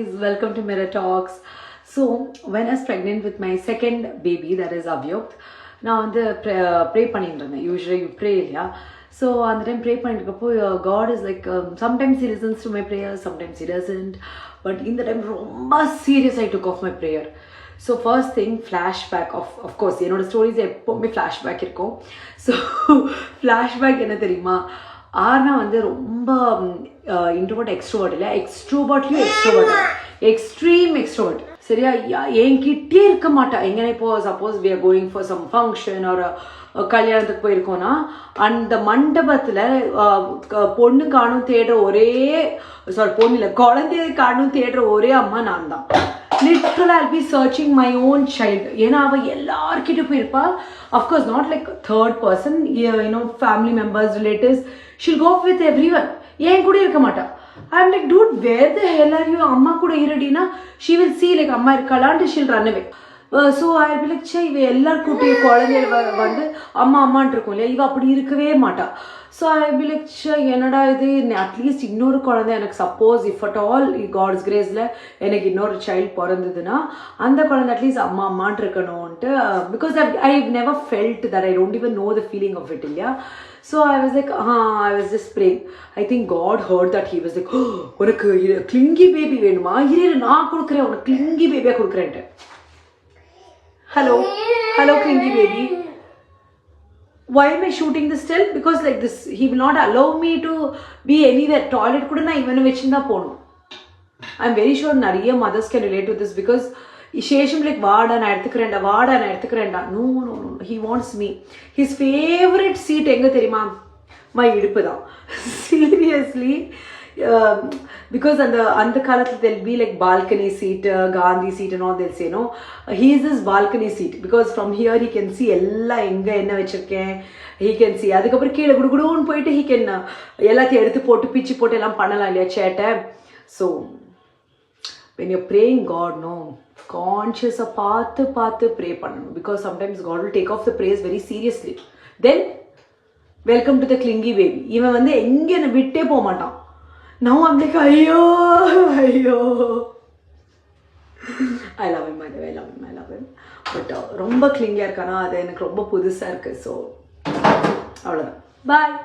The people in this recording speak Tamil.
guys, welcome to Mirror Talks. So when I was pregnant with my second baby, that is Avyuk, now on the pray panindranga. Usually you pray, yeah. So on the time pray panindranga, God is like sometimes He listens to my prayers, sometimes He doesn't. But in the time, ரொம்ப serious I took off my prayer. So first thing, flashback of course, என்னோட ஸ்டோரிஸ் எப்போவுமே ஃப்ளாஷ்பேக் இருக்கும். ஸோ ஃப்ளாஷ்பேக் என்ன தெரியுமா, ஆர்னா வந்து ரொம்ப இன்ட்ரோவர்ட் எக்ஸ்ட்ரோவர்ட் இல்லை, எக்ஸ்ட்ரோவர்ட்லையும் எக்ஸ்ட்ரோவர்ட், எக்ஸ்ட்ரீம் எக்ஸ்ட்ரோவர்ட். சரியா, என்கிட்டே இருக்க மாட்டா. எங்கன்னா இப்போ suppose we are going for some function ஒரு கல்யாணத்துக்கு போயிருக்கோன்னா அந்த மண்டபத்தில் பொண்ணு காணும் தேடுற ஒரே பொண்ணு இல்லை குழந்தைய காணும் தேடுற ஒரே அம்மா நான் தான். லிட்ரலாக I'll be searching my own child. ஏன்னா அவள் எல்லார்கிட்ட போயிருப்பா. Of course not like third person, family members, relatives, she'll go with everyone. ஏன் கூட இருக்க மாட்டா. I'm like, dude, where the hell are you? அம்மா கூட இருடினா she will see like அம்மா இருக்கலான்ட்டு she'll run away. So I'll be like, இவ எல்லாரும் கூட்டிய குழந்தைய வந்து அம்மா அம்மான்ட்டு இருக்கும் இல்லையா, இவ அப்படி இருக்கவே மாட்டா. ஸோ I'll be like, என்னடா இது, அட்லீஸ்ட் இன்னொரு குழந்தை எனக்கு suppose if at all God's கிரேஸில் எனக்கு இன்னொரு சைல்டு பிறந்ததுன்னா அந்த குழந்தை அட்லீஸ்ட் அம்மா அம்மான்ட்டு இருக்கணும்ன்ட்டு. Because I never felt that, I don't even know the feeling of it இல்லையா. So I was like, I was just praying. I think God heard that. He was like, உனக்கு கிளிங்கி பேபி வேணுமா, இரு நான் கொடுக்குறேன், உனக்கு clingy பேபியாக கொடுக்குறேன்ட்டு. Hello clingy baby. Why am I shooting this still? Because like this, he will not allow me to be anywhere. Toilet kuda na even vechunda ponum. I'm very sure nariya mothers can relate to this because Shesham like vaada na eduthukrenda. No. He wants me. His favorite seat enga theriyuma? My idupu da. Seriously. Because அந்த காலத்துல there'll be like balcony seat, Gandhi seat and all, they'll say no, he is this balcony seat because from here he can see எல்லா எங்க என்ன வச்சிருக்கேன், he can see. அதுக்கப்புறம் கீழே குடுகுடுன்னு போயிட்டு he can எல்லாத்தையும் எடுத்து போட்டு பிச்சு போட்டு எல்லாம் பண்ணலாம் இல்லையா சேட்டை. So when you're praying, God, no, conscious பார்த்து pray பண்ணணும், because sometimes God will take off the praise very seriously. Then welcome to the clingy baby. இவன் வந்து எங்க என்ன விட்டே போக மாட்டான். Now I'm like, ஐயோ I love him. But ரொம்ப கிளிங்கியாக இருக்கானா, அது எனக்கு ரொம்ப புதுசாக இருக்குது. ஸோ அவ்வளோதான். பாய்.